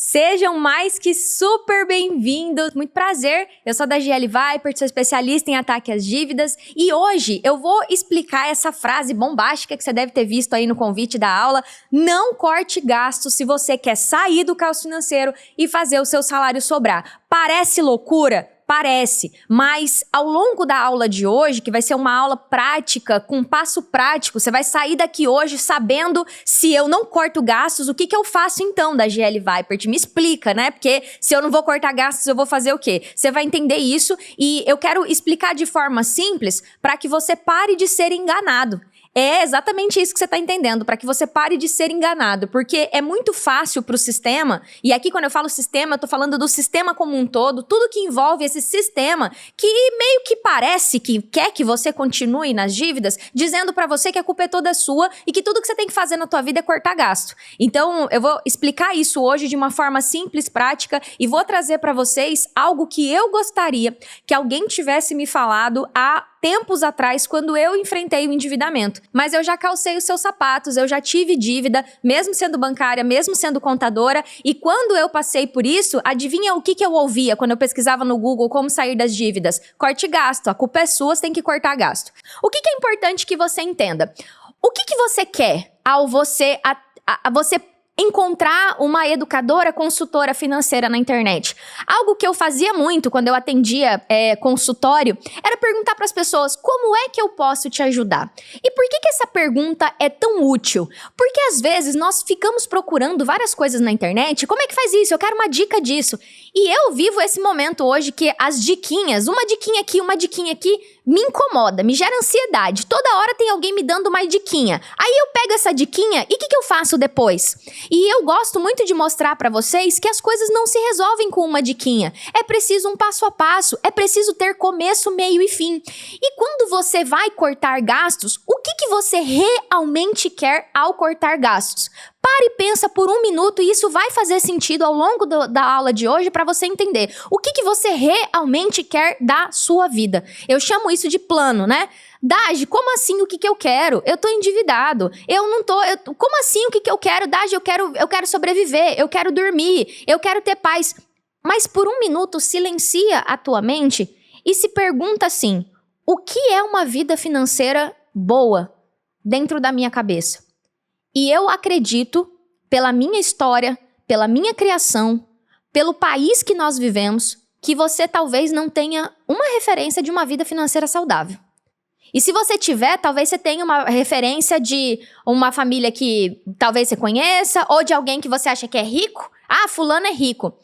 Sejam mais que super bem-vindos, muito prazer, eu sou da GL Viper, sou especialista em ataque às dívidas e hoje eu vou explicar essa frase bombástica que você deve ter visto aí no convite da aula: não corte gastos se você quer sair do caos financeiro e fazer o seu salário sobrar. Parece loucura? Parece, mas ao longo da aula de hoje, que vai ser uma aula prática, com passo prático, você vai sair daqui hoje sabendo: se eu não corto gastos, o que eu faço então da GL Viper? Me explica, né? Porque se eu não vou cortar gastos, eu vou fazer o quê? Você vai entender isso e eu quero explicar de forma simples para que você pare de ser enganado. É exatamente isso que você está entendendo, para que você pare de ser enganado, porque é muito fácil para o sistema, e aqui quando eu falo sistema, eu estou falando do sistema como um todo, tudo que envolve esse sistema, que meio que parece que quer que você continue nas dívidas, dizendo para você que a culpa é toda sua e que tudo que você tem que fazer na tua vida é cortar gasto. Então, eu vou explicar isso hoje de uma forma simples, prática, e vou trazer para vocês algo que eu gostaria que alguém tivesse me falado há tempos atrás, quando eu enfrentei o endividamento. Mas eu já calcei os seus sapatos, eu já tive dívida, mesmo sendo bancária, mesmo sendo contadora, e quando eu passei por isso, adivinha o que eu ouvia quando eu pesquisava no Google como sair das dívidas? Corte gasto, a culpa é sua, você tem que cortar gasto. O que é importante que você entenda? O que você quer ao você encontrar uma educadora consultora financeira na internet? Algo que eu fazia muito quando eu atendia consultório era perguntar para as pessoas: como é que eu posso te ajudar? E por que essa pergunta é tão útil? Porque às vezes nós ficamos procurando várias coisas na internet. Como é que faz isso? Eu quero uma dica disso. E eu vivo esse momento hoje que as diquinhas, uma diquinha aqui, me incomoda, me gera ansiedade. Toda hora tem alguém me dando uma diquinha. Aí eu pego essa diquinha e o que eu faço depois? E eu gosto muito de mostrar para vocês que as coisas não se resolvem com uma diquinha. É preciso um passo a passo, é preciso ter começo, meio e fim. E quando você vai cortar gastos, o que você realmente quer ao cortar gastos? Pare e pensa por um minuto e isso vai fazer sentido ao longo da aula de hoje para você entender o que você realmente quer da sua vida. Eu chamo isso de plano, né? Dage, como assim o que eu quero? Eu tô endividado, como assim o que eu quero? Dage, eu quero sobreviver, eu quero dormir, eu quero ter paz. Mas por um minuto silencia a tua mente e se pergunta assim: o que é uma vida financeira boa dentro da minha cabeça? E eu acredito, pela minha história, pela minha criação, pelo país que nós vivemos, que você talvez não tenha uma referência de uma vida financeira saudável. E se você tiver, talvez você tenha uma referência de uma família que talvez você conheça, ou de alguém que você acha que é rico. Ah, fulano é rico.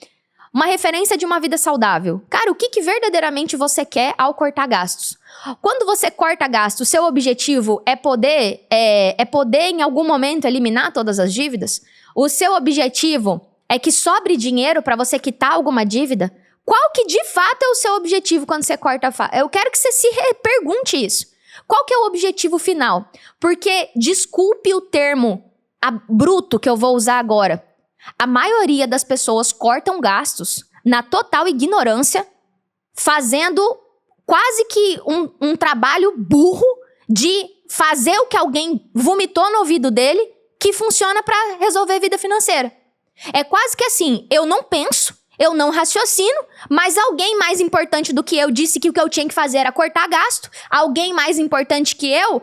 Uma referência de uma vida saudável. Cara, o que verdadeiramente você quer ao cortar gastos? Quando você corta gastos, seu objetivo é poder em algum momento eliminar todas as dívidas? O seu objetivo é que sobre dinheiro para você quitar alguma dívida? Qual que de fato é o seu objetivo quando você corta? Eu quero que você se pergunte isso. Qual que é o objetivo final? Porque, desculpe o termo bruto que eu vou usar agora, a maioria das pessoas cortam gastos na total ignorância, fazendo quase que um trabalho burro de fazer o que alguém vomitou no ouvido dele, que funciona para resolver vida financeira. É quase que assim: eu não penso, eu não raciocino, mas alguém mais importante do que eu disse que o que eu tinha que fazer era cortar gasto. Alguém mais importante que eu...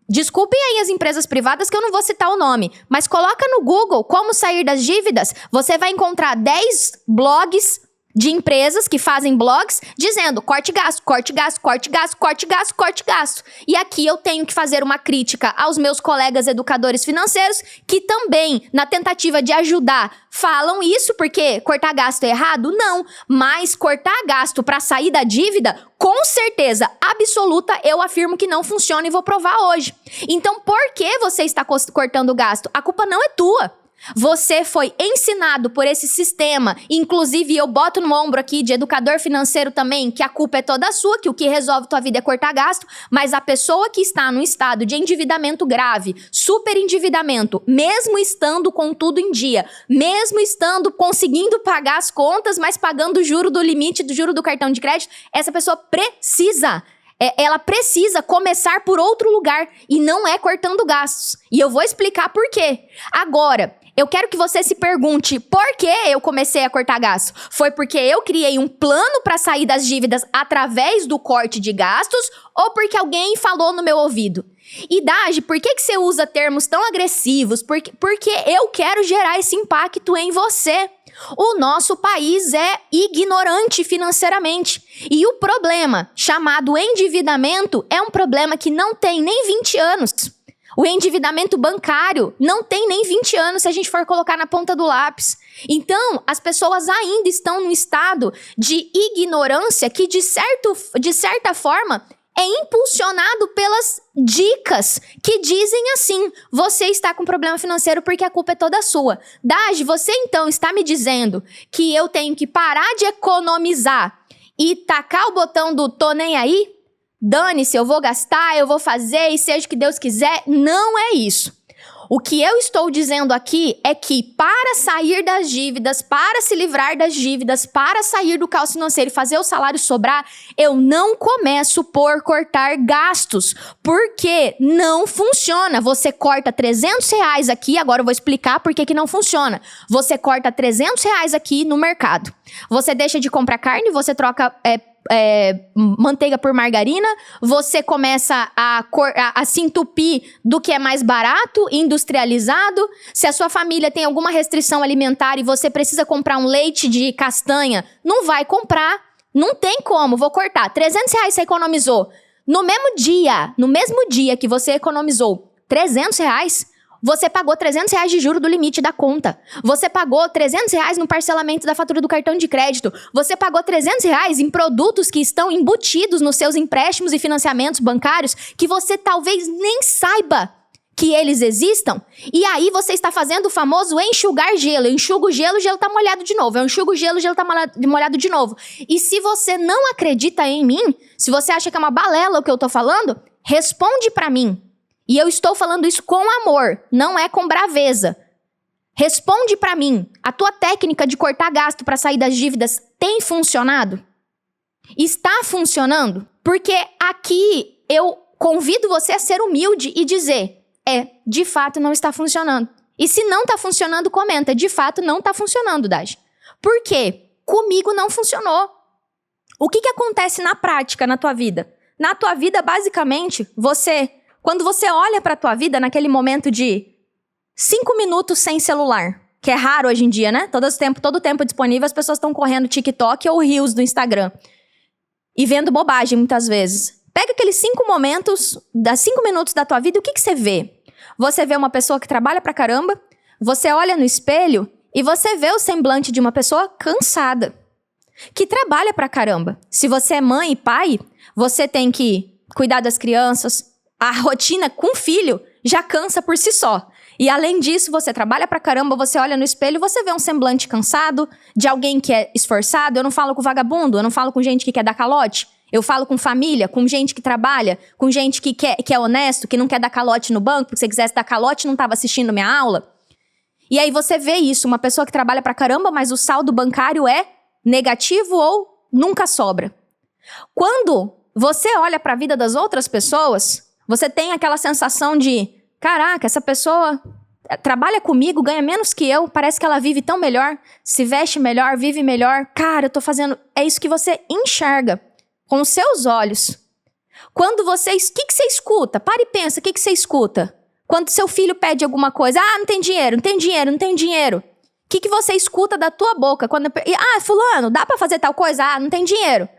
Desculpem aí as empresas privadas que eu não vou citar o nome, mas coloca no Google como sair das dívidas, você vai encontrar 10 blogs de empresas que fazem blogs dizendo: corte gasto, corte gasto, corte gasto, corte gasto, corte gasto. E aqui eu tenho que fazer uma crítica aos meus colegas educadores financeiros que também, na tentativa de ajudar, falam isso, porque cortar gasto é errado? Não, mas cortar gasto para sair da dívida, com certeza absoluta, eu afirmo que não funciona e vou provar hoje. Então, por que você está cortando gasto? A culpa não é tua. Você foi ensinado por esse sistema, inclusive eu boto no ombro aqui de educador financeiro também, que a culpa é toda sua, que o que resolve tua vida é cortar gasto, mas a pessoa que está num estado de endividamento grave, super endividamento, mesmo estando com tudo em dia, mesmo estando conseguindo pagar as contas, mas pagando o juro do limite, do juro do cartão de crédito, essa pessoa ela precisa começar por outro lugar e não é cortando gastos. E eu vou explicar por quê. Agora, Eu quero que você se pergunte por que eu comecei a cortar gasto. Foi porque eu criei um plano para sair das dívidas através do corte de gastos ou porque alguém falou no meu ouvido? E Dagi, por que você usa termos tão agressivos? Porque eu quero gerar esse impacto em você. O nosso país é ignorante financeiramente. E o problema, chamado endividamento, é um problema que não tem nem 20 anos. O endividamento bancário não tem nem 20 anos se a gente for colocar na ponta do lápis. Então, as pessoas ainda estão num estado de ignorância que, de certa forma, é impulsionado pelas dicas que dizem assim: você está com problema financeiro porque a culpa é toda sua. Dagi, você então está me dizendo que eu tenho que parar de economizar e tacar o botão do tô nem aí? Dane-se, eu vou gastar, eu vou fazer e seja o que Deus quiser. Não é isso. O que eu estou dizendo aqui é que para sair das dívidas, para se livrar das dívidas, para sair do caos financeiro e fazer o salário sobrar, eu não começo por cortar gastos, porque não funciona. Você corta R$300 aqui, agora eu vou explicar por que não funciona. Você corta R$300 aqui no mercado. Você deixa de comprar carne, você troca manteiga por margarina, você começa a se entupir do que é mais barato, industrializado. Se a sua família tem alguma restrição alimentar e você precisa comprar um leite de castanha, não vai comprar, não tem como, vou cortar. R$300 você economizou. No mesmo dia que você economizou R$300, você pagou R$300 de juro do limite da conta. Você pagou R$300 no parcelamento da fatura do cartão de crédito. Você pagou R$300 em produtos que estão embutidos nos seus empréstimos e financiamentos bancários que você talvez nem saiba que eles existam. E aí você está fazendo o famoso enxugar gelo. Eu enxugo o gelo tá molhado de novo. Eu enxugo o gelo tá molhado de novo. E se você não acredita em mim, se você acha que é uma balela o que eu tô falando, responde pra mim. E eu estou falando isso com amor, não é com braveza. Responde pra mim, a tua técnica de cortar gasto para sair das dívidas tem funcionado? Está funcionando? Porque aqui eu convido você a ser humilde e dizer, de fato não está funcionando. E se não está funcionando, comenta, de fato não está funcionando, Dagi. Por quê? Comigo não funcionou. O que acontece na prática, na tua vida? Na tua vida, basicamente, quando você olha pra tua vida naquele momento de 5 minutos sem celular, que é raro hoje em dia, né? Todo o tempo disponível, as pessoas estão correndo TikTok ou Reels do Instagram. E vendo bobagem muitas vezes. Pega aqueles 5 minutos da tua vida, o que você vê? Você vê uma pessoa que trabalha pra caramba, você olha no espelho e você vê o semblante de uma pessoa cansada, que trabalha pra caramba. Se você é mãe e pai, você tem que cuidar das crianças. A rotina com filho já cansa por si só. E além disso, você trabalha pra caramba, você olha no espelho e você vê um semblante cansado, de alguém que é esforçado. Eu não falo com vagabundo, eu não falo com gente que quer dar calote. Eu falo com família, com gente que trabalha, com gente que é honesto, que não quer dar calote no banco, porque se você quisesse dar calote não estava assistindo minha aula. E aí você vê isso, uma pessoa que trabalha pra caramba, mas o saldo bancário é negativo ou nunca sobra. Quando você olha pra vida das outras pessoas, você tem aquela sensação de, caraca, essa pessoa trabalha comigo, ganha menos que eu, parece que ela vive tão melhor, se veste melhor, vive melhor. Cara, eu tô fazendo... É isso que você enxerga com os seus olhos. Quando você... O que você escuta? Para e pensa, o que você escuta? Quando seu filho pede alguma coisa, não tem dinheiro, não tem dinheiro, não tem dinheiro. O que você escuta da tua boca? Fulano, dá pra fazer tal coisa? Não tem dinheiro.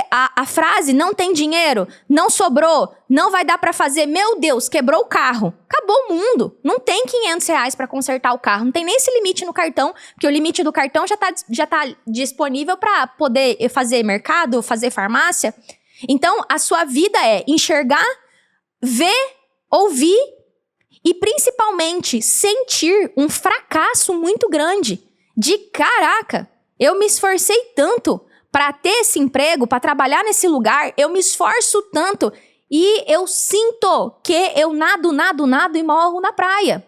A frase, não tem dinheiro, não sobrou, não vai dar pra fazer, meu Deus, quebrou o carro. Acabou o mundo. Não tem R$500 pra consertar o carro. Não tem nem esse limite no cartão, porque o limite do cartão já tá disponível pra poder fazer mercado, fazer farmácia. Então, a sua vida é enxergar, ver, ouvir e, principalmente, sentir um fracasso muito grande. De caraca, eu me esforcei tanto para ter esse emprego, para trabalhar nesse lugar, eu me esforço tanto e eu sinto que eu nado e morro na praia.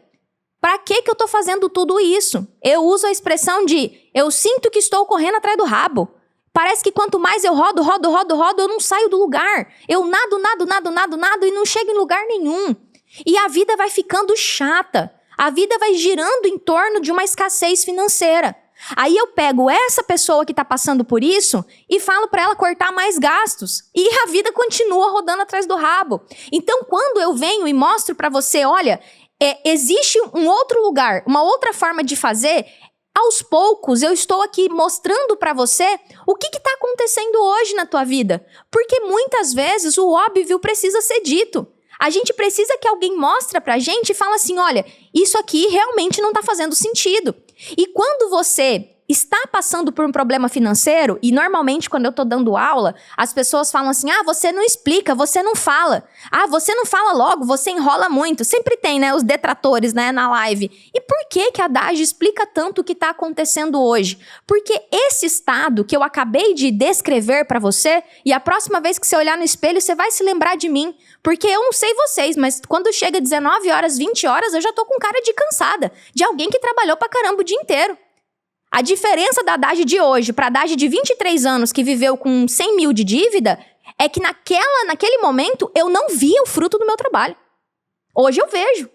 Para que eu tô fazendo tudo isso? Eu uso a expressão de eu sinto que estou correndo atrás do rabo. Parece que quanto mais eu rodo, eu não saio do lugar. Eu nado e não chego em lugar nenhum. E a vida vai ficando chata. A vida vai girando em torno de uma escassez financeira. Aí eu pego essa pessoa que está passando por isso e falo para ela cortar mais gastos. E a vida continua rodando atrás do rabo. Então, quando eu venho e mostro para você, olha, existe um outro lugar, uma outra forma de fazer, aos poucos eu estou aqui mostrando para você o que está acontecendo hoje na tua vida. Porque muitas vezes o óbvio precisa ser dito. A gente precisa que alguém mostre pra gente e fala assim, olha, isso aqui realmente não tá fazendo sentido. E quando você está passando por um problema financeiro, e normalmente quando eu tô dando aula, as pessoas falam assim, você não explica, você não fala. Você não fala logo, você enrola muito. Sempre tem, né, os detratores, né, na live. E por que a Dagi explica tanto o que tá acontecendo hoje? Porque esse estado que eu acabei de descrever pra você, e a próxima vez que você olhar no espelho, você vai se lembrar de mim. Porque eu não sei vocês, mas quando chega 19 horas, 20 horas, eu já tô com cara de cansada. De alguém que trabalhou pra caramba o dia inteiro. A diferença da Dagi de hoje pra Dagi de 23 anos que viveu com 100 mil de dívida é que naquele momento eu não via o fruto do meu trabalho. Hoje eu vejo.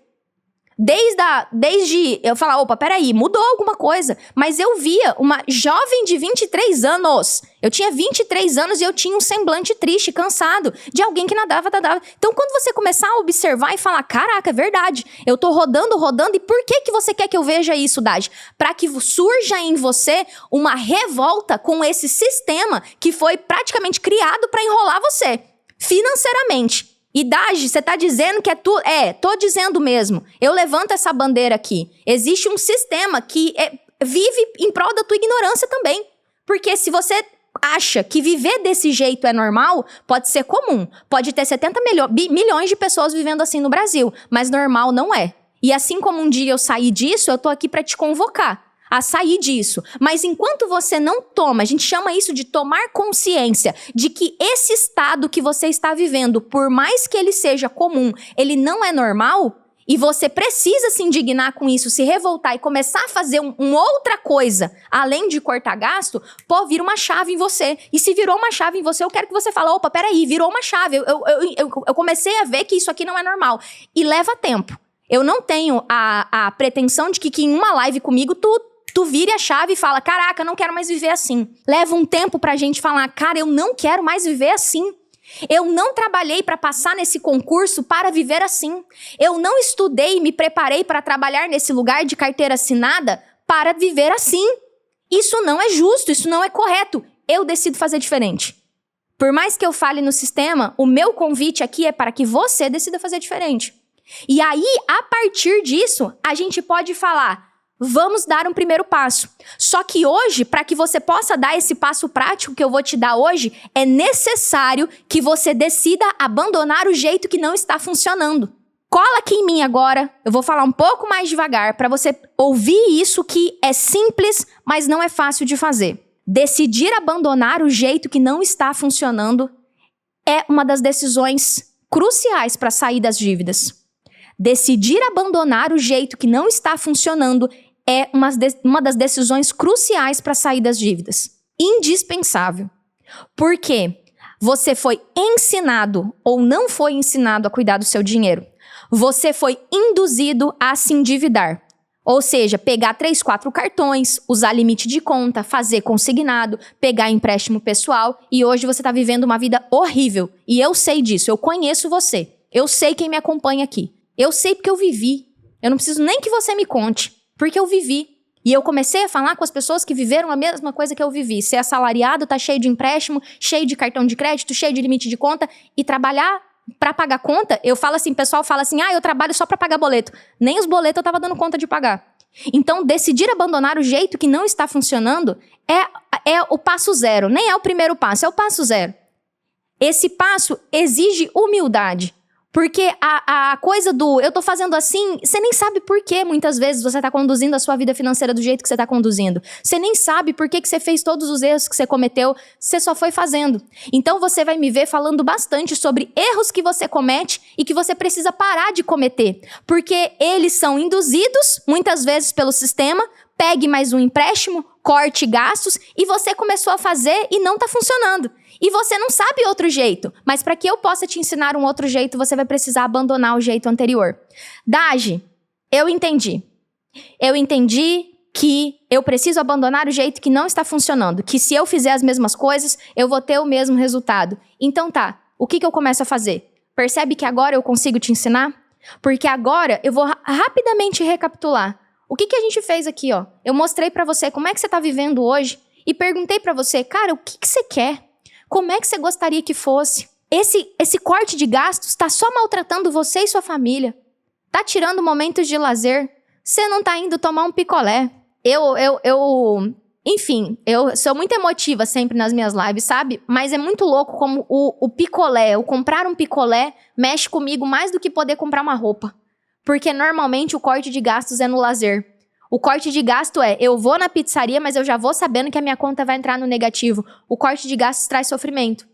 Desde eu falar, opa, peraí, mudou alguma coisa. Mas eu via uma jovem de 23 anos. Eu tinha 23 anos e eu tinha um semblante triste, cansado, de alguém que nadava. Então, quando você começar a observar e falar, caraca, é verdade, eu tô rodando, e por que você quer que eu veja isso, Dagi? Para que surja em você uma revolta com esse sistema que foi praticamente criado para enrolar você, financeiramente. E Dagi, você tá dizendo que é tu... tô dizendo mesmo. Eu levanto essa bandeira aqui. Existe um sistema que vive em prol da tua ignorância também. Porque se você acha que viver desse jeito é normal, pode ser comum. Pode ter 70 milhões de pessoas vivendo assim no Brasil. Mas normal não é. E assim como um dia eu saí disso, eu tô aqui pra te convocar a sair disso. Mas enquanto você não toma, a gente chama isso de tomar consciência de que esse estado que você está vivendo, por mais que ele seja comum, ele não é normal, e você precisa se indignar com isso, se revoltar e começar a fazer uma outra coisa, além de cortar gasto, vira uma chave em você. E se virou uma chave em você, eu quero que você fale, opa, peraí, virou uma chave. Eu comecei a ver que isso aqui não é normal. E leva tempo. Eu não tenho a pretensão de que em uma live comigo, tu vire a chave e fala, caraca, eu não quero mais viver assim. Leva um tempo pra gente falar, cara, eu não quero mais viver assim. Eu não trabalhei para passar nesse concurso para viver assim. Eu não estudei e me preparei para trabalhar nesse lugar de carteira assinada para viver assim. Isso não é justo, isso não é correto. Eu decido fazer diferente. Por mais que eu fale no sistema, o meu convite aqui é para que você decida fazer diferente. E aí, a partir disso, a gente pode falar, vamos dar um primeiro passo. Só que hoje, para que você possa dar esse passo prático que eu vou te dar hoje, é necessário que você decida abandonar o jeito que não está funcionando. Cola aqui em mim agora, eu vou falar um pouco mais devagar para você ouvir isso que é simples, mas não é fácil de fazer. Decidir abandonar o jeito que não está funcionando é uma das decisões cruciais para sair das dívidas. Decidir abandonar o jeito que não está funcionando é uma das decisões cruciais para sair das dívidas. Indispensável. Porque você foi ensinado ou não foi ensinado a cuidar do seu dinheiro. Você foi induzido a se endividar. Ou seja, pegar 3, 4 cartões, usar limite de conta, fazer consignado, pegar empréstimo pessoal e hoje você está vivendo uma vida horrível. E eu sei disso, eu conheço você. Eu sei quem me acompanha aqui. Eu sei porque eu vivi. Eu não preciso nem que você me conte. Porque eu vivi. E eu comecei a falar com as pessoas que viveram a mesma coisa que eu vivi. Ser assalariado, tá cheio de empréstimo, cheio de cartão de crédito, cheio de limite de conta. E trabalhar pra pagar conta, eu falo assim, o pessoal fala assim, eu trabalho só pra pagar boleto. Nem os boletos eu tava dando conta de pagar. Então, decidir abandonar o jeito que não está funcionando é o passo zero. Nem é o primeiro passo, é o passo zero. Esse passo exige humildade. Porque a coisa do eu tô fazendo assim, você nem sabe por que muitas vezes você tá conduzindo a sua vida financeira do jeito que você tá conduzindo. Você nem sabe por que você fez todos os erros que você cometeu, você só foi fazendo. Então você vai me ver falando bastante sobre erros que você comete e que você precisa parar de cometer. Porque eles são induzidos, muitas vezes pelo sistema, pegue mais um empréstimo, corte gastos e você começou a fazer e não tá funcionando. E você não sabe outro jeito, mas para que eu possa te ensinar um outro jeito, você vai precisar abandonar o jeito anterior. Dagi, Eu entendi. Eu entendi que eu preciso abandonar o jeito que não está funcionando. Que se eu fizer as mesmas coisas, eu vou ter o mesmo resultado. Então tá, o que eu começo a fazer? Percebe que agora eu consigo te ensinar? Porque agora eu vou rapidamente recapitular. O que a gente fez aqui, ó? Eu mostrei pra você como é que você tá vivendo hoje e perguntei pra você, cara, o que você quer? Como é que você gostaria que fosse? Esse corte de gastos tá só maltratando você e sua família. Tá tirando momentos de lazer. Você não tá indo tomar um picolé. Enfim, eu sou muito emotiva sempre nas minhas lives, sabe? Mas é muito louco como o picolé, o comprar um picolé, mexe comigo mais do que poder comprar uma roupa. Porque normalmente o corte de gastos é no lazer. O corte de gasto é, eu vou na pizzaria, mas eu já vou sabendo que a minha conta vai entrar no negativo. O corte de gastos traz sofrimento.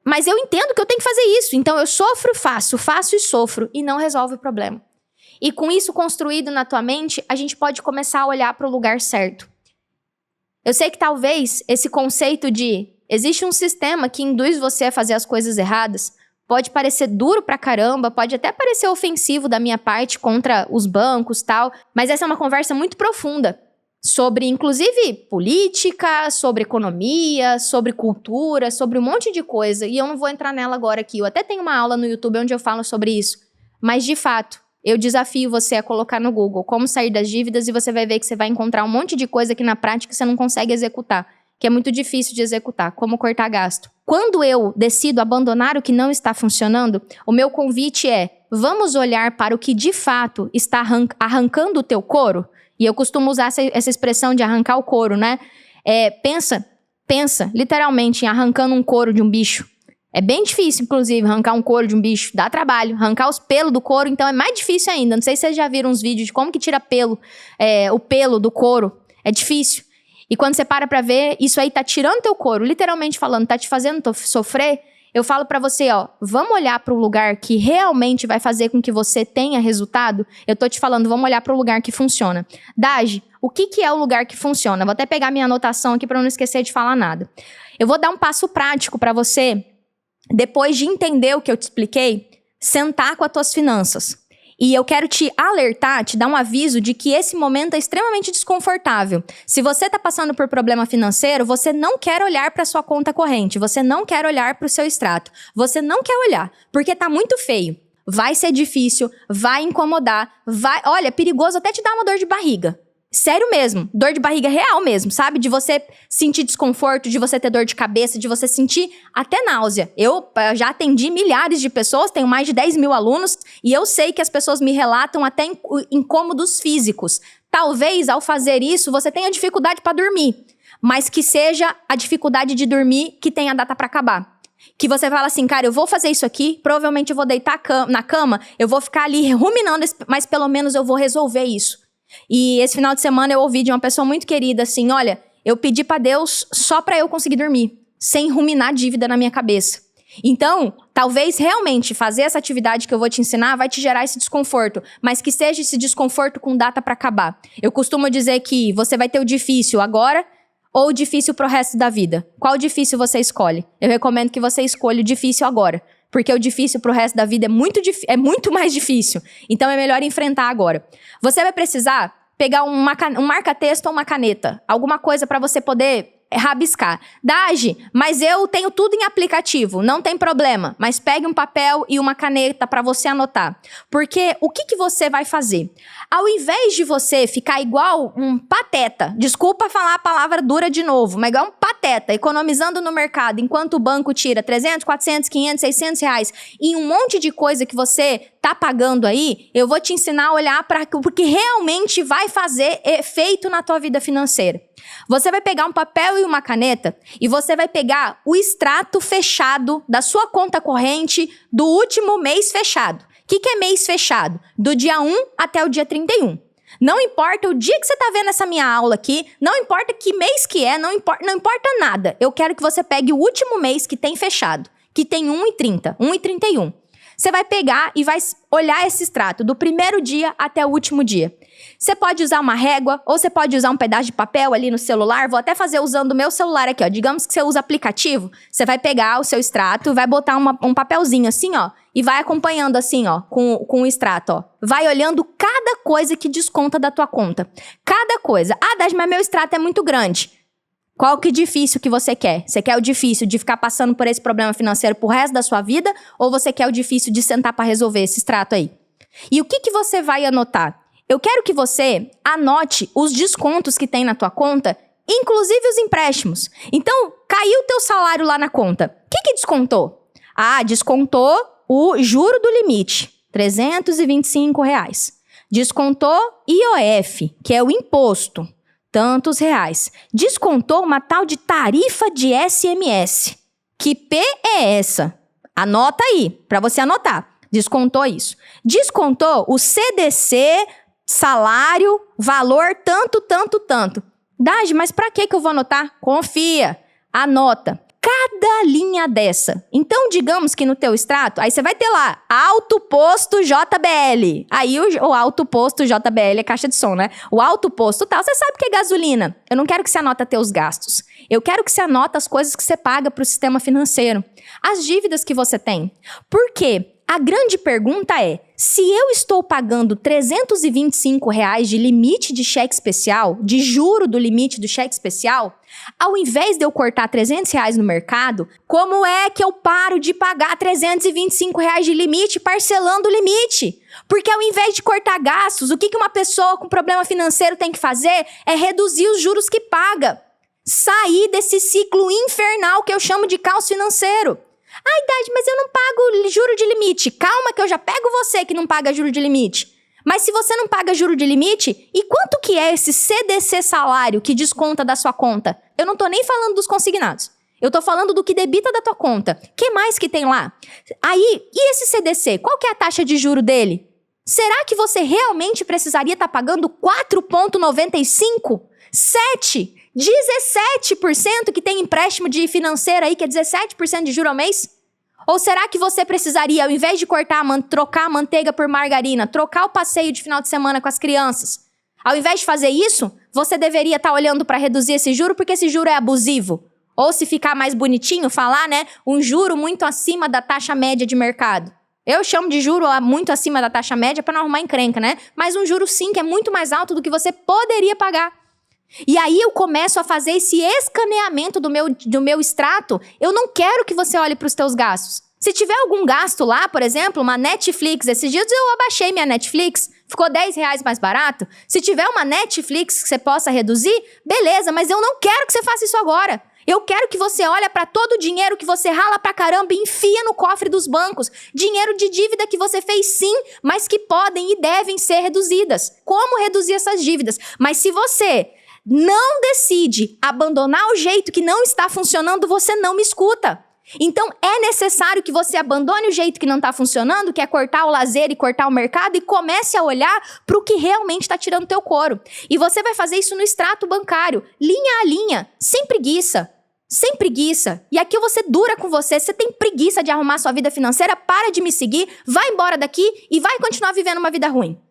Mas eu entendo que eu tenho que fazer isso. Então eu sofro, faço e sofro. E não resolve o problema. E com isso construído na tua mente, a gente pode começar a olhar para o lugar certo. Eu sei que talvez esse conceito de existe um sistema que induz você a fazer as coisas erradas pode parecer duro pra caramba, pode até parecer ofensivo da minha parte contra os bancos e tal, mas essa é uma conversa muito profunda sobre, inclusive, política, sobre economia, sobre cultura, sobre um monte de coisa, e eu não vou entrar nela agora aqui. Eu até tenho uma aula no YouTube onde eu falo sobre isso, mas de fato, eu desafio você a colocar no Google como sair das dívidas e você vai ver que você vai encontrar um monte de coisa que na prática você não consegue executar, que é muito difícil de executar, como cortar gasto. Quando eu decido abandonar o que não está funcionando, o meu convite é, vamos olhar para o que de fato está arrancando o teu couro? E eu costumo usar essa expressão de arrancar o couro, né? Pensa literalmente em arrancando um couro de um bicho. É bem difícil, inclusive, arrancar um couro de um bicho. Dá trabalho. Arrancar os pelos do couro, então, é mais difícil ainda. Não sei se vocês já viram uns vídeos de como que tira o pelo do couro. É difícil. E quando você para pra ver, isso aí tá tirando teu couro, literalmente falando, tá te fazendo sofrer. Eu falo pra você, ó, vamos olhar pro lugar que realmente vai fazer com que você tenha resultado? Eu tô te falando, vamos olhar pro lugar que funciona. Dagi, o que é o lugar que funciona? Vou até pegar minha anotação aqui pra não esquecer de falar nada. Eu vou dar um passo prático pra você, depois de entender o que eu te expliquei, sentar com as tuas finanças. E eu quero te alertar, te dar um aviso de que esse momento é extremamente desconfortável. Se você está passando por problema financeiro, você não quer olhar para sua conta corrente, você não quer olhar para o seu extrato, você não quer olhar, porque tá muito feio. Vai ser difícil, vai incomodar, olha, é perigoso até te dar uma dor de barriga. Sério mesmo, dor de barriga real mesmo, sabe? De você sentir desconforto, de você ter dor de cabeça, de você sentir até náusea. Eu já atendi milhares de pessoas, tenho mais de 10 mil alunos, e eu sei que as pessoas me relatam até incômodos físicos. Talvez, ao fazer isso, você tenha dificuldade para dormir, mas que seja a dificuldade de dormir que tenha data para acabar. Que você fala assim, cara, eu vou fazer isso aqui, provavelmente eu vou deitar na cama, eu vou ficar ali ruminando, mas pelo menos eu vou resolver isso. E esse final de semana eu ouvi de uma pessoa muito querida assim, olha, eu pedi pra Deus só pra eu conseguir dormir, sem ruminar dívida na minha cabeça. Então, talvez realmente fazer essa atividade que eu vou te ensinar vai te gerar esse desconforto, mas que seja esse desconforto com data pra acabar. Eu costumo dizer que você vai ter o difícil agora ou o difícil pro resto da vida. Qual difícil você escolhe? Eu recomendo que você escolha o difícil agora. Porque o difícil pro resto da vida é muito mais difícil. Então é melhor enfrentar agora. Você vai precisar pegar um marca-texto ou uma caneta. Alguma coisa para você poder rabiscar. Dagi, mas eu tenho tudo em aplicativo. Não tem problema. Mas pegue um papel e uma caneta para você anotar. Porque o que você vai fazer? Ao invés de você ficar igual um pateta, desculpa falar a palavra dura de novo, mas igual um pateta, economizando no mercado, enquanto o banco tira 300, 400, 500, 600 reais e um monte de coisa que você tá pagando aí, eu vou te ensinar a olhar para o que realmente vai fazer efeito na tua vida financeira. Você vai pegar um papel e uma caneta e você vai pegar o extrato fechado da sua conta corrente do último mês fechado. O que é mês fechado? Do dia 1 até o dia 31. Não importa o dia que você está vendo essa minha aula aqui, não importa que mês que é, não importa nada. Eu quero que você pegue o último mês que tem fechado, que tem 1,30, 1,31. Você vai pegar e vai olhar esse extrato do primeiro dia até o último dia. Você pode usar uma régua, ou você pode usar um pedaço de papel ali no celular. Vou até fazer usando o meu celular aqui, ó. Digamos que você usa aplicativo, você vai pegar o seu extrato, vai botar um papelzinho assim, ó, e vai acompanhando assim, ó, com o extrato, ó. Vai olhando cada coisa que desconta da tua conta. Cada coisa. Ah, Dad, mas meu extrato é muito grande. Qual que difícil que você quer? Você quer o difícil de ficar passando por esse problema financeiro pro resto da sua vida? Ou você quer o difícil de sentar para resolver esse extrato aí? E o que você vai anotar? Eu quero que você anote os descontos que tem na tua conta, inclusive os empréstimos. Então, caiu o teu salário lá na conta. O que descontou? Ah, descontou o juro do limite, R$325. Descontou IOF, que é o imposto, tantos reais. Descontou uma tal de tarifa de SMS. Que P é essa? Anota aí, para você anotar. Descontou isso. Descontou o CDC, salário, valor, tanto. Daj, mas para que eu vou anotar? Confia, anota. Cada linha dessa. Então, digamos que no teu extrato, aí você vai ter lá, Alto Posto JBL. Aí o Alto Posto JBL é caixa de som, né? O Alto Posto tal, você sabe que é gasolina. Eu não quero que você anota teus gastos. Eu quero que você anota as coisas que você paga para o sistema financeiro. As dívidas que você tem. Por quê? A grande pergunta é, se eu estou pagando R$325 de limite de cheque especial, de juro do limite do cheque especial, ao invés de eu cortar R$300 no mercado, como é que eu paro de pagar R$325 de limite parcelando o limite? Porque ao invés de cortar gastos, o que uma pessoa com problema financeiro tem que fazer é reduzir os juros que paga. Sair desse ciclo infernal que eu chamo de caos financeiro. Ai, Dad, mas eu não pago juro de limite. Calma que eu já pego você que não paga juro de limite. Mas se você não paga juro de limite, e quanto que é esse CDC salário que desconta da sua conta? Eu não tô nem falando dos consignados. Eu tô falando do que debita da tua conta. Que mais que tem lá? Aí, e esse CDC? Qual que é a taxa de juro dele? Será que você realmente precisaria estar pagando 4,95? 7%? 17% que tem empréstimo de financeiro aí, que é 17% de juro ao mês? Ou será que você precisaria, ao invés de trocar a manteiga por margarina, trocar o passeio de final de semana com as crianças, ao invés de fazer isso, você deveria estar olhando para reduzir esse juro, porque esse juro é abusivo? Ou se ficar mais bonitinho, falar, né, um juro muito acima da taxa média de mercado. Eu chamo de juro muito acima da taxa média para não arrumar encrenca, né? Mas um juro sim que é muito mais alto do que você poderia pagar. E aí eu começo a fazer esse escaneamento do meu extrato. Eu não quero que você olhe para os teus gastos. Se tiver algum gasto lá, por exemplo, uma Netflix, esses dias eu abaixei minha Netflix, ficou R$10 mais barato. Se tiver uma Netflix que você possa reduzir, beleza, mas eu não quero que você faça isso agora. Eu quero que você olhe para todo o dinheiro que você rala pra caramba e enfia no cofre dos bancos. Dinheiro de dívida que você fez sim, mas que podem e devem ser reduzidas. Como reduzir essas dívidas? Mas se você não decide abandonar o jeito que não está funcionando, você não me escuta. Então, é necessário que você abandone o jeito que não está funcionando, que é cortar o lazer e cortar o mercado, e comece a olhar para o que realmente está tirando teu couro. E você vai fazer isso no extrato bancário, linha a linha, sem preguiça. Sem preguiça. E aqui eu vou ser dura com você. Você tem preguiça de arrumar sua vida financeira, para de me seguir, vai embora daqui e vai continuar vivendo uma vida ruim.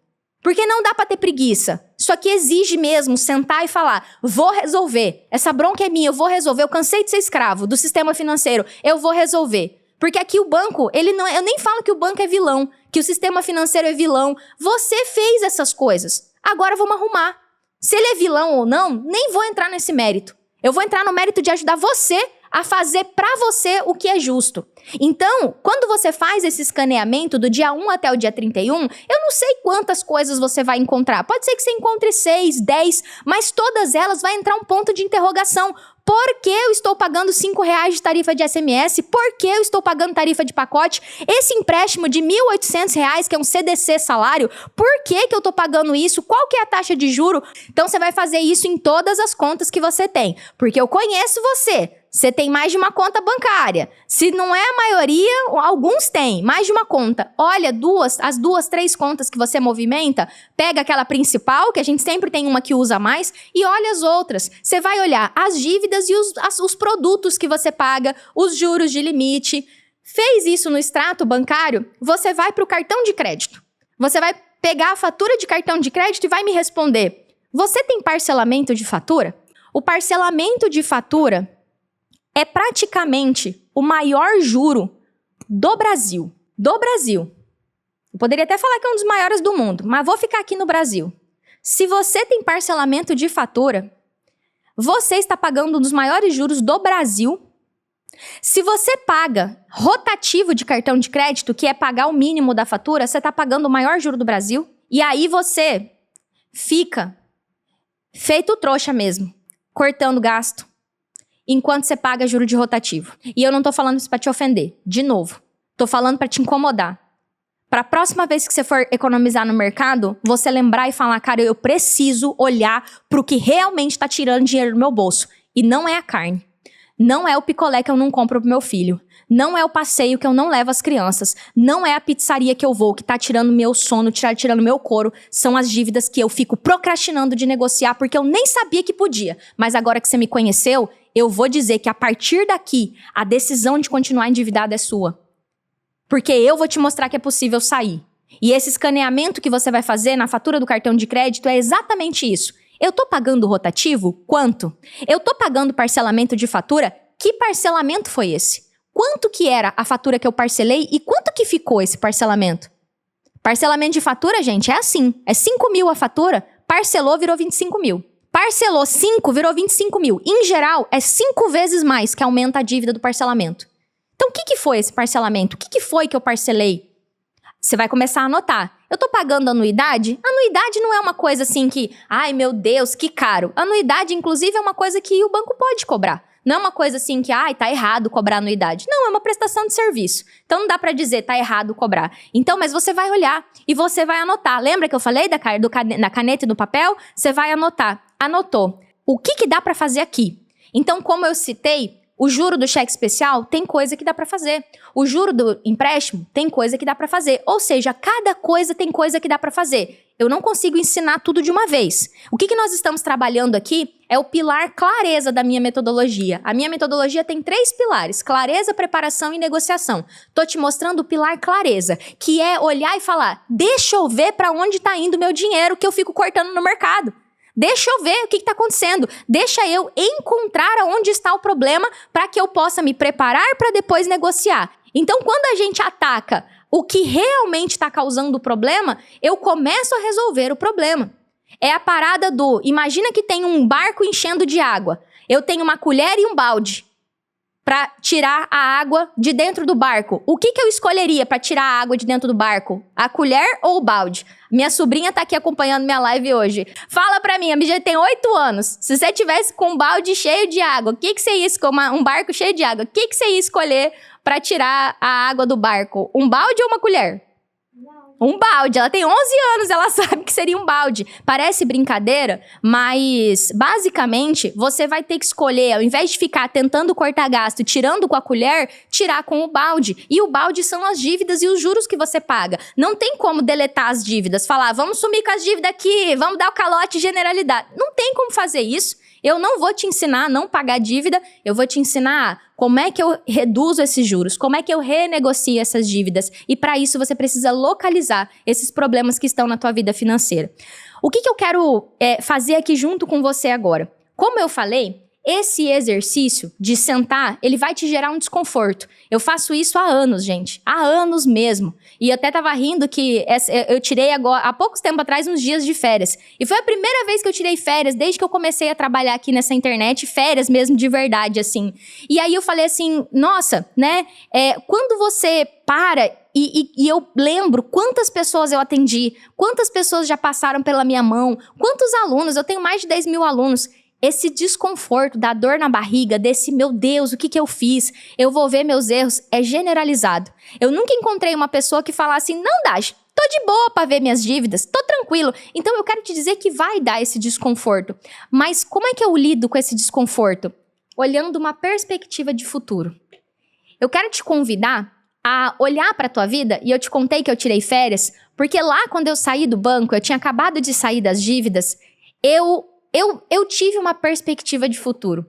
Porque não dá pra ter preguiça. Isso aqui exige mesmo sentar e falar, vou resolver. Essa bronca é minha, eu vou resolver. Eu cansei de ser escravo do sistema financeiro. Eu vou resolver. Porque aqui o banco, ele não, eu nem falo que o banco é vilão, que o sistema financeiro é vilão. Você fez essas coisas. Agora vamos arrumar. Se ele é vilão ou não, nem vou entrar nesse mérito. Eu vou entrar no mérito de ajudar você a fazer pra você o que é justo. Então, quando você faz esse escaneamento do dia 1 até o dia 31, eu não sei quantas coisas você vai encontrar. Pode ser que você encontre 6, 10, mas todas elas vai entrar um ponto de interrogação. Por que eu estou pagando R$5 de tarifa de SMS? Por que eu estou pagando tarifa de pacote? Esse empréstimo de R$1.800, que é um CDC salário, por que eu estou pagando isso? Qual que é a taxa de juro? Então, você vai fazer isso em todas as contas que você tem. Porque eu conheço você. Você tem mais de uma conta bancária. Se não é a maioria, alguns têm mais de uma conta. Olha, as duas, 3 contas que você movimenta, pega aquela principal, que a gente sempre tem uma que usa mais, e olha as outras. Você vai olhar as dívidas e os produtos que você paga, os juros de limite. Fez isso no extrato bancário, você vai para o cartão de crédito. Você vai pegar a fatura de cartão de crédito e vai me responder: você tem parcelamento de fatura? O parcelamento de fatura é praticamente o maior juro do Brasil. Do Brasil. Eu poderia até falar que é um dos maiores do mundo, mas vou ficar aqui no Brasil. Se você tem parcelamento de fatura, você está pagando um dos maiores juros do Brasil. Se você paga rotativo de cartão de crédito, que é pagar o mínimo da fatura, você está pagando o maior juro do Brasil. E aí você fica feito trouxa mesmo, cortando gasto, enquanto você paga juro de rotativo. E eu não tô falando isso pra te ofender, de novo. Tô falando pra te incomodar. Pra próxima vez que você for economizar no mercado, você lembrar e falar: cara, eu preciso olhar pro que realmente tá tirando dinheiro do meu bolso. E não é a carne. Não é o picolé que eu não compro pro meu filho. Não é o passeio que eu não levo as crianças. Não é a pizzaria que eu vou, que tá tirando meu sono, tirando meu couro. São as dívidas que eu fico procrastinando de negociar porque eu nem sabia que podia. Mas agora que você me conheceu, eu vou dizer que a partir daqui, a decisão de continuar endividado é sua. Porque eu vou te mostrar que é possível sair. E esse escaneamento que você vai fazer na fatura do cartão de crédito é exatamente isso. Eu tô pagando rotativo? Quanto? Eu tô pagando parcelamento de fatura? Que parcelamento foi esse? Quanto que era a fatura que eu parcelei e quanto que ficou esse parcelamento? Parcelamento de fatura, gente, é assim. É 5 mil a fatura, parcelou, virou 25 mil. Parcelou 5, virou 25 mil. Em geral, é 5 vezes mais que aumenta a dívida do parcelamento. Então, o que foi esse parcelamento? O que foi que eu parcelei? Você vai começar a anotar. Eu tô pagando anuidade? Anuidade não é uma coisa assim que, ai meu Deus, que caro. Anuidade, inclusive, é uma coisa que o banco pode cobrar. Não é uma coisa assim que, ai, tá errado cobrar anuidade. Não, é uma prestação de serviço. Então, não dá pra dizer, tá errado cobrar. Então, mas você vai olhar e você vai anotar. Lembra que eu falei da caneta e do papel? Você vai anotar. Anotou. O que dá pra fazer aqui? Então, como eu citei, o juro do cheque especial tem coisa que dá pra fazer. O juro do empréstimo tem coisa que dá pra fazer. Ou seja, cada coisa tem coisa que dá pra fazer. Eu não consigo ensinar tudo de uma vez. O que nós estamos trabalhando aqui é o pilar clareza da minha metodologia. A minha metodologia tem 3 pilares: clareza, preparação e negociação. Tô te mostrando o pilar clareza, que é olhar e falar: deixa eu ver pra onde tá indo o meu dinheiro que eu fico cortando no mercado. Deixa eu ver o que está acontecendo. Deixa eu encontrar onde está o problema para que eu possa me preparar para depois negociar. Então, quando a gente ataca o que realmente está causando o problema, eu começo a resolver o problema. É a parada do: imagina que tem um barco enchendo de água. Eu tenho uma colher e um balde para tirar a água de dentro do barco. O que eu escolheria para tirar a água de dentro do barco? A colher ou o balde? Minha sobrinha tá aqui acompanhando minha live hoje. Fala pra mim, a minha tem 8 anos. Se você tivesse com um balde cheio de água, o que você ia escolher? Um barco cheio de água, o que você ia escolher para tirar a água do barco? Um balde ou uma colher? Um balde. Ela tem 11 anos, ela sabe que seria um balde. Parece brincadeira, mas basicamente você vai ter que escolher, ao invés de ficar tentando cortar gasto, tirando com a colher, tirar com o balde. E o balde são as dívidas e os juros que você paga. Não tem como deletar as dívidas, falar: vamos sumir com as dívidas aqui, vamos dar o calote generalidade. Não tem como fazer isso. Eu não vou te ensinar a não pagar dívida, eu vou te ensinar como é que eu reduzo esses juros, como é que eu renegocio essas dívidas. E para isso você precisa localizar esses problemas que estão na tua vida financeira. O que eu quero fazer aqui junto com você agora? Como eu falei, esse exercício de sentar, ele vai te gerar um desconforto. Eu faço isso há anos, gente. Há anos mesmo. E eu até tava rindo que eu tirei agora, há poucos tempo atrás, uns dias de férias. E foi a primeira vez que eu tirei férias, desde que eu comecei a trabalhar aqui nessa internet, férias mesmo de verdade, assim. E aí eu falei assim, nossa, né? Quando você para e eu lembro quantas pessoas eu atendi, quantas pessoas já passaram pela minha mão, quantos alunos, eu tenho mais de 10 mil alunos. Esse desconforto, da dor na barriga, desse meu Deus, o que eu fiz? Eu vou ver meus erros, é generalizado. Eu nunca encontrei uma pessoa que falasse: não, Dash, tô de boa pra ver minhas dívidas, tô tranquilo. Então eu quero te dizer que vai dar esse desconforto. Mas como é que eu lido com esse desconforto? Olhando uma perspectiva de futuro. Eu quero te convidar a olhar pra tua vida, e eu te contei que eu tirei férias, porque lá quando eu saí do banco, eu tinha acabado de sair das dívidas, eu tive uma perspectiva de futuro.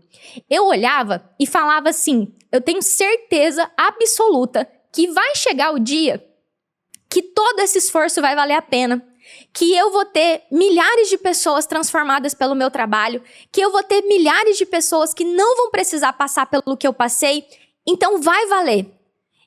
Eu olhava e falava assim: eu tenho certeza absoluta que vai chegar o dia que todo esse esforço vai valer a pena. que eu vou ter milhares de pessoas transformadas pelo meu trabalho, que eu vou ter milhares de pessoas que não vão precisar passar pelo que eu passei, então vai valer.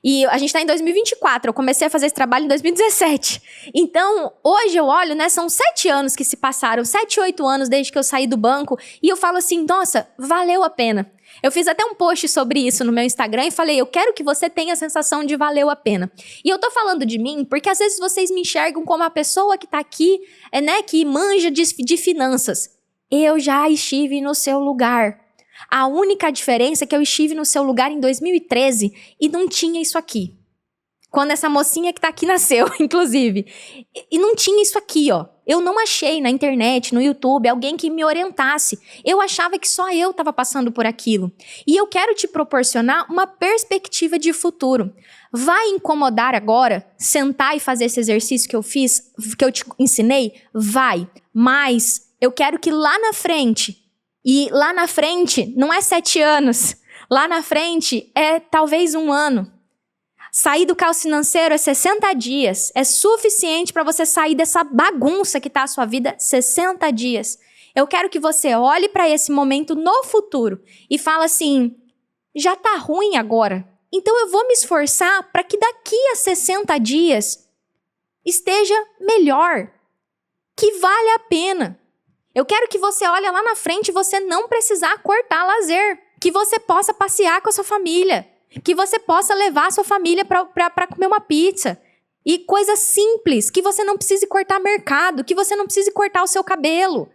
E a gente está em 2024, eu comecei a fazer esse trabalho em 2017. Então, hoje eu olho, né, são 7 anos que se passaram, 7, 8 anos desde que eu saí do banco, e eu falo assim, nossa, valeu a pena. Eu fiz até um post sobre isso no meu Instagram e falei, eu quero que você tenha a sensação de valeu a pena. E eu tô falando de mim porque às vezes vocês me enxergam como a pessoa que tá aqui, né, que manja de finanças. Eu já estive no seu lugar. A única diferença é que eu estive no seu lugar em 2013 e não tinha isso aqui. Quando essa mocinha que tá aqui nasceu, inclusive. E não tinha isso aqui, ó. Eu não achei na internet, no YouTube, alguém que me orientasse. Eu achava que só eu estava passando por aquilo. E eu quero te proporcionar uma perspectiva de futuro. Vai incomodar agora sentar e fazer esse exercício que eu fiz, que eu te ensinei? Vai. Mas eu quero que lá na frente... E lá na frente não é 7 anos. Lá na frente é talvez 1 ano. Sair do caos financeiro é 60 dias. É suficiente para você sair dessa bagunça que tá a sua vida 60 dias. Eu quero que você olhe para esse momento no futuro e fale assim, já tá ruim agora. Então eu vou me esforçar para que daqui a 60 dias esteja melhor. Que vale a pena. Eu quero que você olhe lá na frente e você não precisar cortar lazer. Que você possa passear com a sua família. Que você possa levar a sua família para comer uma pizza. E coisas simples. Que você não precise cortar mercado. Que você não precise cortar o seu cabelo.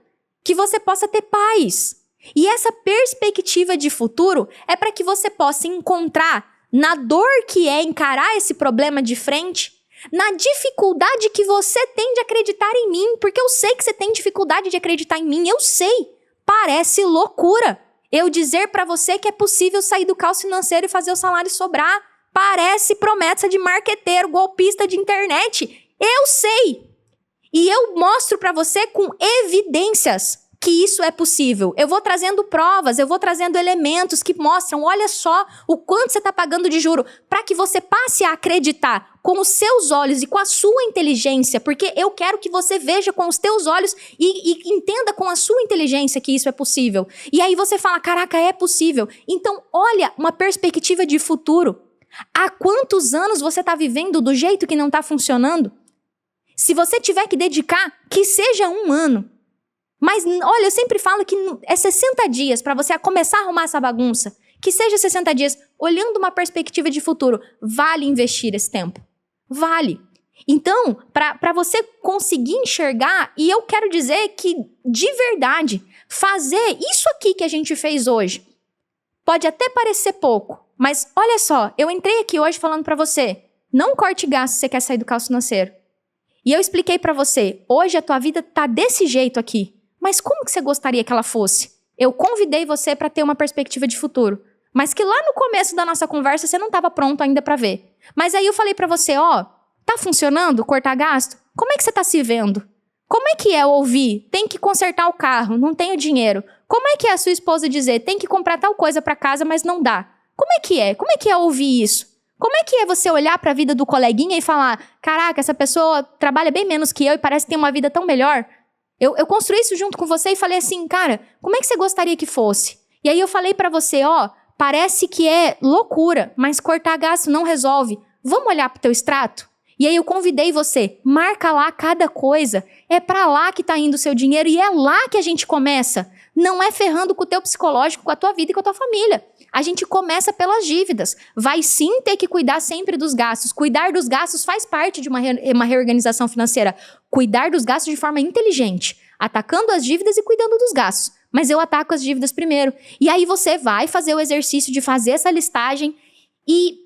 Que você possa ter paz. E essa perspectiva de futuro é para que você possa encontrar na dor que é encarar esse problema de frente, na dificuldade que você tem de acreditar em mim, porque eu sei que você tem dificuldade de acreditar em mim, eu sei. Parece loucura eu dizer pra você que é possível sair do caos financeiro e fazer o salário sobrar. Parece promessa de marqueteiro, golpista de internet. Eu sei. E eu mostro pra você com evidências que isso é possível. Eu vou trazendo provas, eu vou trazendo elementos que mostram, olha só o quanto você está pagando de juro, para que você passe a acreditar com os seus olhos e com a sua inteligência, porque eu quero que você veja com os teus olhos e entenda com a sua inteligência que isso é possível. E aí você fala, caraca, é possível. Então, olha uma perspectiva de futuro. Há quantos anos você está vivendo do jeito que não está funcionando? Se você tiver que dedicar, que seja 1 ano. Mas, olha, eu sempre falo que é 60 dias para você começar a arrumar essa bagunça. Que seja 60 dias, olhando uma perspectiva de futuro. Vale investir esse tempo. Vale. Então, para você conseguir enxergar, e eu quero dizer que, de verdade, fazer isso aqui que a gente fez hoje, pode até parecer pouco, mas olha só, eu entrei aqui hoje falando para você, não corte gasto se você quer sair do caos financeiro. E eu expliquei para você, hoje a tua vida tá desse jeito aqui. Mas como que você gostaria que ela fosse? Eu convidei você para ter uma perspectiva de futuro, mas que lá no começo da nossa conversa você não estava pronto ainda para ver. Mas aí eu falei para você, ó, tá funcionando cortar gasto? Como é que você tá se vendo? Como é que é ouvir, tem que consertar o carro, não tenho dinheiro? Como é que é a sua esposa dizer, tem que comprar tal coisa para casa, mas não dá? Como é que é? Como é que é ouvir isso? Como é que é você olhar para a vida do coleguinha e falar, caraca, essa pessoa trabalha bem menos que eu e parece ter uma vida tão melhor? Eu construí isso junto com você e falei assim, cara, como é que você gostaria que fosse? E aí eu falei pra você, ó, parece que é loucura, mas cortar gasto não resolve. Vamos olhar pro teu extrato? E aí eu convidei você, marca lá cada coisa. É pra lá que tá indo o seu dinheiro e é lá que a gente começa. Não é ferrando com o teu psicológico, com a tua vida e com a tua família. A gente começa pelas dívidas. Vai sim ter que cuidar sempre dos gastos. Cuidar dos gastos faz parte de uma reorganização financeira. Cuidar dos gastos de forma inteligente. Atacando as dívidas e cuidando dos gastos. Mas eu ataco as dívidas primeiro. E aí você vai fazer o exercício de fazer essa listagem e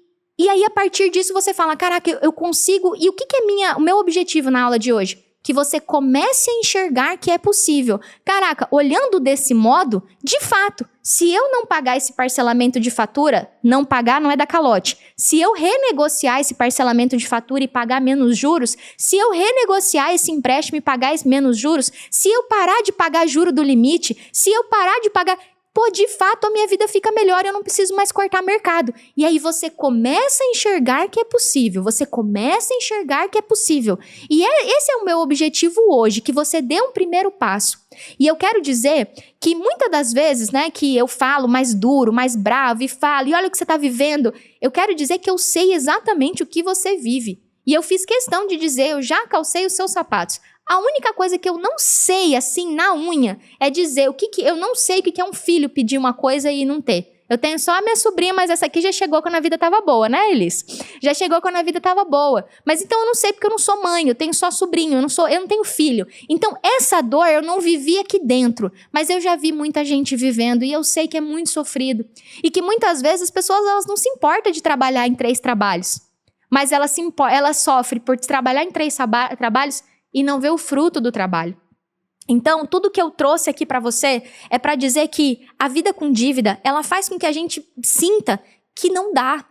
aí a partir disso você fala, caraca, eu consigo... E o que é o meu objetivo na aula de hoje? Que você comece a enxergar que é possível. Caraca, olhando desse modo, de fato, se eu não pagar esse parcelamento de fatura, não pagar não é dar calote. Se eu renegociar esse parcelamento de fatura e pagar menos juros, se eu renegociar esse empréstimo e pagar menos juros, se eu parar de pagar juro do limite, se eu parar de pagar... pô, de fato a minha vida fica melhor, eu não preciso mais cortar mercado. E aí você começa a enxergar que é possível, você começa a enxergar que é possível. E esse é o meu objetivo hoje, que você dê um primeiro passo. E eu quero dizer que muitas das vezes, né, que eu falo mais duro, mais bravo e falo, e olha o que você está vivendo, eu quero dizer que eu sei exatamente o que você vive. E eu fiz questão de dizer, eu já calcei os seus sapatos. A única coisa que eu não sei, assim, na unha, é dizer eu não sei o que é um filho pedir uma coisa e não ter. Eu tenho só a minha sobrinha, mas essa aqui já chegou quando a vida tava boa, né, Elis? Já chegou quando a vida tava boa. Mas então eu não sei porque eu não sou mãe, eu tenho só sobrinho, eu não tenho filho. Então essa dor eu não vivi aqui dentro, mas eu já vi muita gente vivendo e eu sei que é muito sofrido. E que muitas vezes as pessoas elas não se importam de trabalhar em 3 trabalhos. Mas ela sofre por trabalhar em 3 trabalhos e não ver o fruto do trabalho. Então, tudo que eu trouxe aqui para você é para dizer que a vida com dívida, ela faz com que a gente sinta que não dá.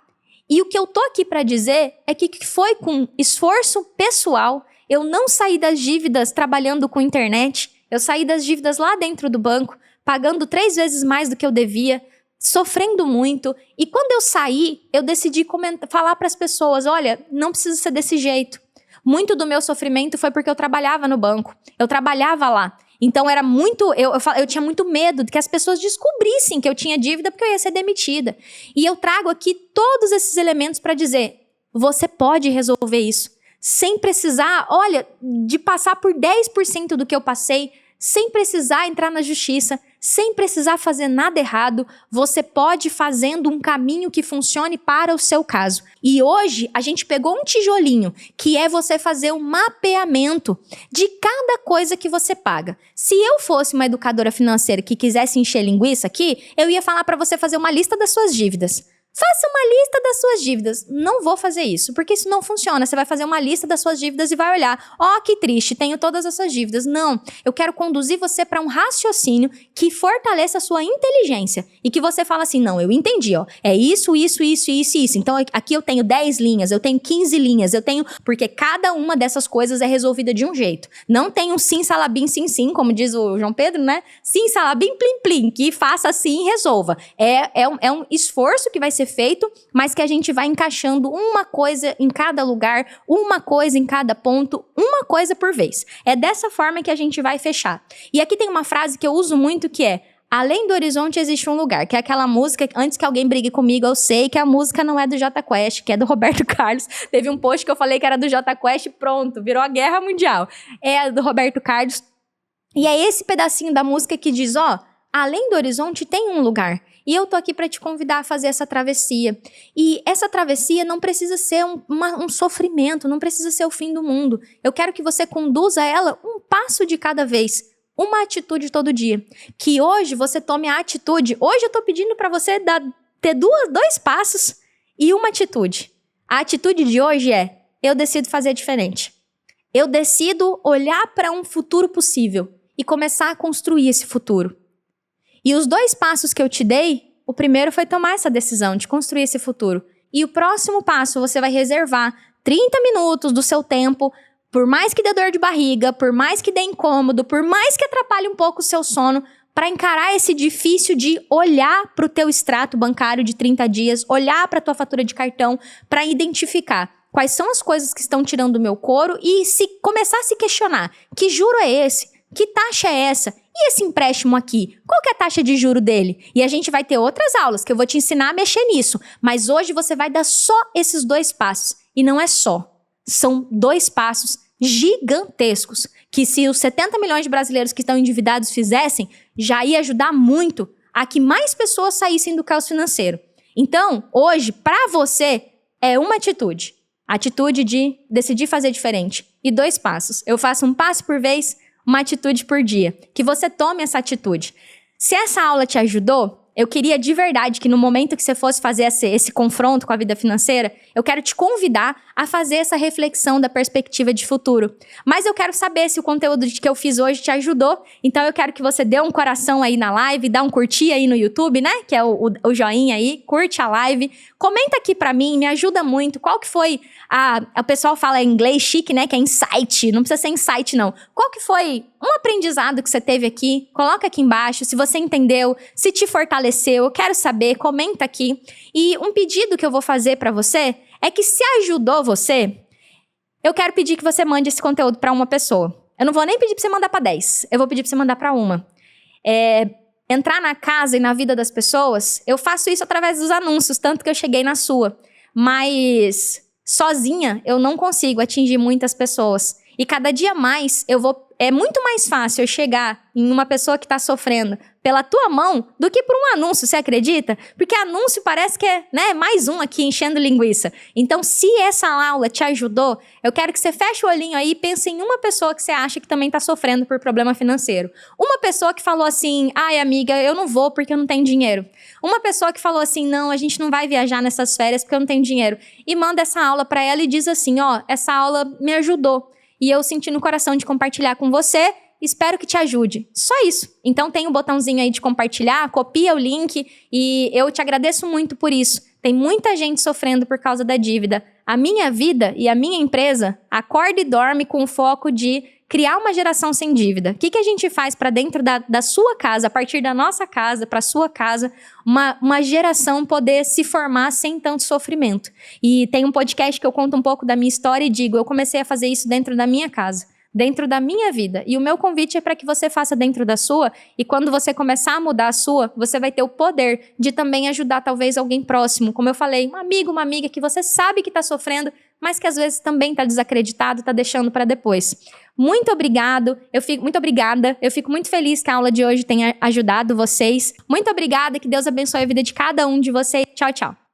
E o que eu tô aqui para dizer é que foi com esforço pessoal, eu não saí das dívidas trabalhando com internet, eu saí das dívidas lá dentro do banco, pagando 3 vezes mais do que eu devia, sofrendo muito. E quando eu saí, eu decidi falar para as pessoas, olha, não precisa ser desse jeito. Muito do meu sofrimento foi porque eu trabalhava no banco. Eu trabalhava lá. Então era muito... Eu tinha muito medo de que as pessoas descobrissem que eu tinha dívida porque eu ia ser demitida. E eu trago aqui todos esses elementos para dizer, você pode resolver isso. Sem precisar, olha, de passar por 10% do que eu passei, sem precisar entrar na justiça, sem precisar fazer nada errado, você pode ir fazendo um caminho que funcione para o seu caso. E hoje a gente pegou um tijolinho, que é você fazer um mapeamento de cada coisa que você paga. Se eu fosse uma educadora financeira que quisesse encher linguiça aqui, eu ia falar para você fazer uma lista das suas dívidas. Faça uma lista das suas dívidas. Não vou fazer isso, porque isso não funciona. Você vai fazer uma lista das suas dívidas e vai olhar. Ó, que triste, tenho todas essas dívidas. Não, eu quero conduzir você para um raciocínio que fortaleça a sua inteligência. E que você fala assim, não, eu entendi, ó. É isso. Então aqui eu tenho 10 linhas, eu tenho 15 linhas, eu tenho... Porque cada uma dessas coisas é resolvida de um jeito. Não tem um sim, salabim, sim, como diz o João Pedro, né? Sim, salabim, plim, plim, que faça assim e resolva. É um esforço que vai ser feito, mas que a gente vai encaixando uma coisa em cada lugar, uma coisa em cada ponto, uma coisa por vez. É dessa forma que a gente vai fechar. E aqui tem uma frase que eu uso muito que é: além do horizonte existe um lugar, que é aquela música, antes que alguém brigue comigo, eu sei que a música não é do Jota Quest, que é do Roberto Carlos. Teve um post que eu falei que era do Jota Quest, pronto, virou a guerra mundial. É do Roberto Carlos. E é esse pedacinho da música que diz, ó, além do horizonte tem um lugar. E eu tô aqui para te convidar a fazer essa travessia. E essa travessia não precisa ser um sofrimento, não precisa ser o fim do mundo. Eu quero que você conduza ela um passo de cada vez. Uma atitude todo dia. Que hoje você tome a atitude. Hoje eu tô pedindo para você ter 2 passos e uma atitude. A atitude de hoje é, eu decido fazer diferente. Eu decido olhar para um futuro possível e começar a construir esse futuro. E os 2 passos que eu te dei, o primeiro foi tomar essa decisão de construir esse futuro. E o próximo passo, você vai reservar 30 minutos do seu tempo, por mais que dê dor de barriga, por mais que dê incômodo, por mais que atrapalhe um pouco o seu sono, para encarar esse difícil de olhar para o teu extrato bancário de 30 dias, olhar para a tua fatura de cartão, para identificar quais são as coisas que estão tirando o meu couro e começar a se questionar. Que juro é esse? Que taxa é essa? E esse empréstimo aqui? Qual que é a taxa de juro dele? E a gente vai ter outras aulas que eu vou te ensinar a mexer nisso. Mas hoje você vai dar só esses 2 passos. E não é só. São 2 passos gigantescos. Que se os 70 milhões de brasileiros que estão endividados fizessem, já ia ajudar muito a que mais pessoas saíssem do caos financeiro. Então, hoje, para você, é uma atitude. A atitude de decidir fazer diferente. E 2 passos. Eu faço um passo por vez, uma atitude por dia. Que você tome essa atitude. Se essa aula te ajudou, eu queria de verdade que no momento que você fosse fazer esse confronto com a vida financeira, eu quero te convidar a fazer essa reflexão da perspectiva de futuro. Mas eu quero saber se o conteúdo que eu fiz hoje te ajudou. Então eu quero que você dê um coração aí na live, dá um curtir aí no YouTube, né? Que é o joinha aí, curte a live. Comenta aqui pra mim, me ajuda muito. Qual que foi o pessoal fala em inglês chique, né? Que é insight. Não precisa ser insight, não. Qual que foi um aprendizado que você teve aqui? Coloca aqui embaixo se você entendeu, se te fortaleceu. Eu quero saber, comenta aqui. E um pedido que eu vou fazer pra você é que se ajudou você, eu quero pedir que você mande esse conteúdo pra uma pessoa. Eu não vou nem pedir pra você mandar pra 10. Eu vou pedir pra você mandar pra uma. Entrar na casa e na vida das pessoas, eu faço isso através dos anúncios, tanto que eu cheguei na sua. Mas sozinha eu não consigo atingir muitas pessoas. E cada dia mais é muito mais fácil eu chegar em uma pessoa que está sofrendo pela tua mão do que por um anúncio, você acredita? Porque anúncio parece que é, né, mais um aqui enchendo linguiça. Então, se essa aula te ajudou, eu quero que você feche o olhinho aí e pense em uma pessoa que você acha que também está sofrendo por problema financeiro. Uma pessoa que falou assim, ai amiga, eu não vou porque eu não tenho dinheiro. Uma pessoa que falou assim, não, a gente não vai viajar nessas férias porque eu não tenho dinheiro. E manda essa aula para ela e diz assim, ó, essa aula me ajudou. E eu senti no coração de compartilhar com você, espero que te ajude. Só isso. Então tem o botãozinho aí de compartilhar, copia o link e eu te agradeço muito por isso. Tem muita gente sofrendo por causa da dívida. A minha vida e a minha empresa acorda e dorme com o foco de criar uma geração sem dívida. O que a gente faz para dentro da sua casa, a partir da nossa casa, para a sua casa, uma geração poder se formar sem tanto sofrimento. E tem um podcast que eu conto um pouco da minha história e digo, eu comecei a fazer isso dentro da minha casa, dentro da minha vida. E o meu convite é para que você faça dentro da sua, e quando você começar a mudar a sua, você vai ter o poder de também ajudar talvez alguém próximo. Como eu falei, um amigo, uma amiga que você sabe que está sofrendo, mas que às vezes também está desacreditado, está deixando para depois. Muito obrigada. Eu fico muito feliz que a aula de hoje tenha ajudado vocês. Muito obrigada, que Deus abençoe a vida de cada um de vocês. Tchau, tchau.